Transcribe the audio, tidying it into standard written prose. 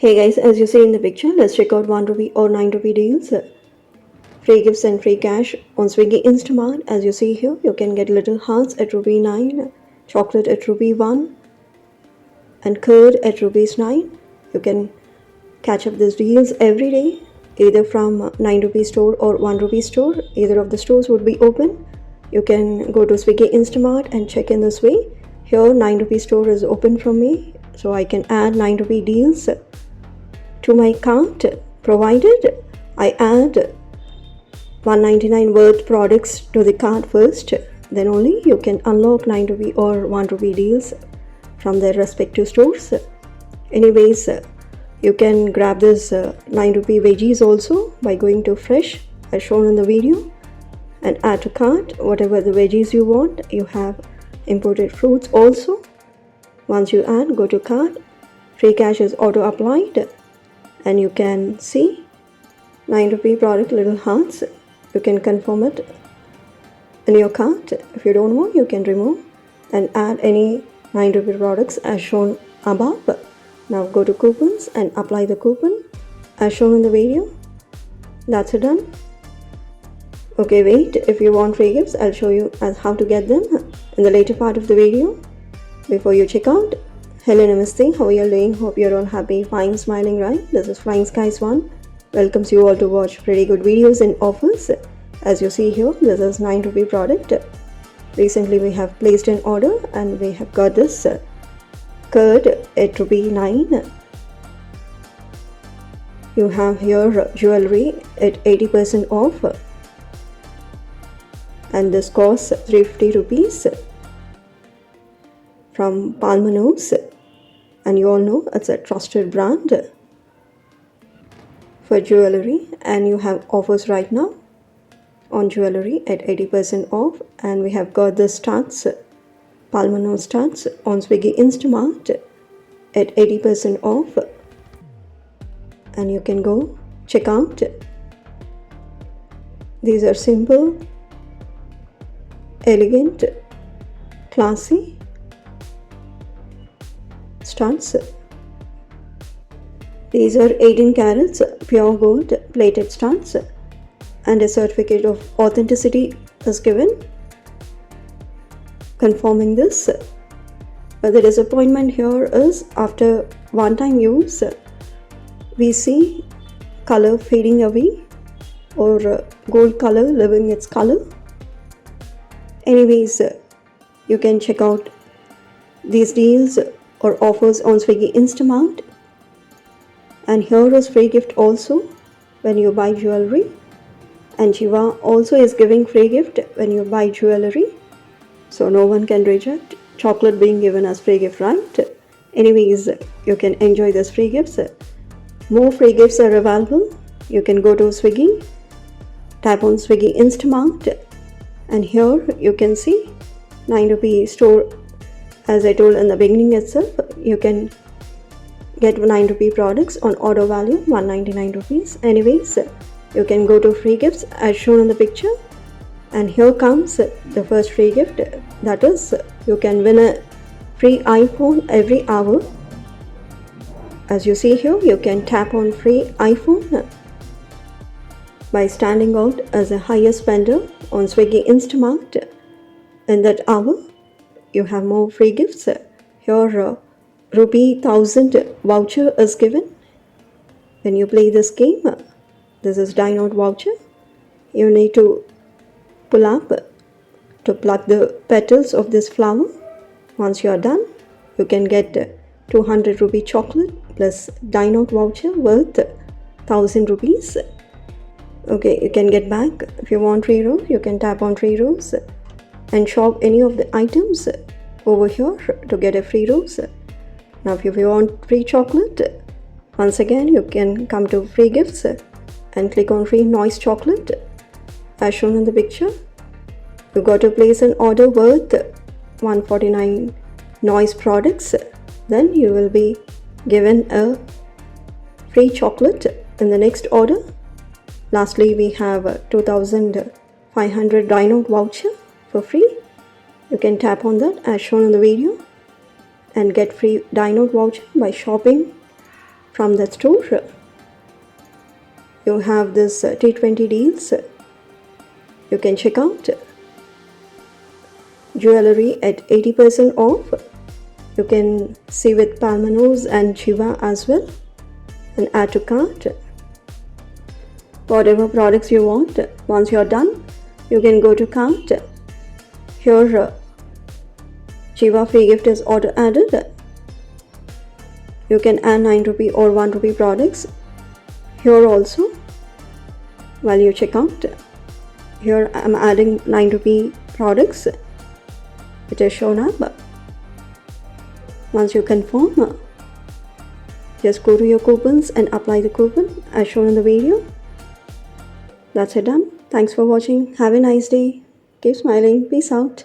Hey guys, as you see in the picture, let's check out 1 rupee or 9 rupee deals. Free gifts and free cash on Swiggy Instamart. As you see here, you can get little hearts at rupee 9, chocolate at rupee 1, and curd at rupees 9. You can catch up these deals every day, either from 9 rupee store or 1 rupee store. Either of the stores would be open. You can go to Swiggy Instamart and check in this way. Here 9 rupee store is open from me, so I can add 9 rupee deals to my cart, provided I add 199 worth products to the cart first. Then only you can unlock 9 rupee or 1 rupee deals from their respective stores. Anyways, you can grab this 9 rupee veggies also by going to fresh as shown in the video and add to cart whatever the veggies you want. You have imported fruits also. Once you add, go to cart. Free cash is auto applied. And you can see 9 rupee product little hearts. You can confirm it in your cart. If you don't want, you can remove and add any 9 rupee products as shown above. Now go to coupons and apply the coupon as shown in the video. That's it done. Okay, wait, if you want free gifts, I'll show you as how to get them in the later part of the video. Before you check out, hello, namaste, how are you doing? Hope you're all happy, fine, smiling, right? This is Flying Skies 1. Welcomes you all to watch pretty good videos and offers. As you see here, this is 9 rupee product. Recently we have placed an order and we have got this curd at rupee 9. You have here jewellery at 80% off. And this costs 350 rupees from Palmonas. And you all know it's a trusted brand for jewellery, and you have offers right now on jewellery at 80% off. And we have got the studs, Palmonas studs on Swiggy Instamart at 80% off, and you can go check out. These are simple, elegant, classy studs. These are 18 carats pure gold plated studs, and a certificate of authenticity is given confirming this. But the disappointment here is after one time use we see color fading away or gold color leaving its color. Anyways, you can check out these deals or offers on Swiggy Instamart. And here is free gift also when you buy jewellery. And Giva also is giving free gift when you buy jewellery. So no one can reject chocolate being given as free gift, right? Anyways, you can enjoy this free gifts. More free gifts are available. You can go to Swiggy, tap on Swiggy Instamart, and here you can see 9 rupee store. As I told in the beginning itself, you can get 9 rupee products on order value 199 rupees. Anyways, you can go to free gifts as shown in the picture, and here comes the first free gift. That is, you can win a free iPhone every hour. As you see here, you can tap on free iPhone by standing out as a highest spender on Swiggy Instamart. In that hour, you have more free gifts. Here rupee 1000 voucher is given when you play this game. This is dineout voucher. You need to pull up to pluck the petals of this flower. Once you are done, you can get 200 rupee chocolate plus dineout voucher worth 1000 rupees. Okay, you can get back. If you want free roll, you can tap on free rolls and shop any of the items over here to get a free rose. Now if you want free chocolate, once again you can come to free gifts and click on free noise chocolate as shown in the picture. You got to place an order worth 149 noise products, then you will be given a free chocolate in the next order. Lastly, we have 2500 dineout voucher for free. You can tap on that as shown in the video and get free dineout voucher by shopping from that store. You have this T20 deals. You can check out jewellery at 80% off. You can see with Palmonas and Giva as well, and add to cart whatever products you want. Once you're done, you can go to cart. Here Giva free gift is auto added. You can add 9 rupee or 1 rupee products here also. While you check out, here I'm adding 9 rupee products. It is shown up. Once you confirm, just go to your coupons and apply the coupon as shown in the video. That's it, done. Thanks for watching. Have a nice day. Keep smiling. Peace out.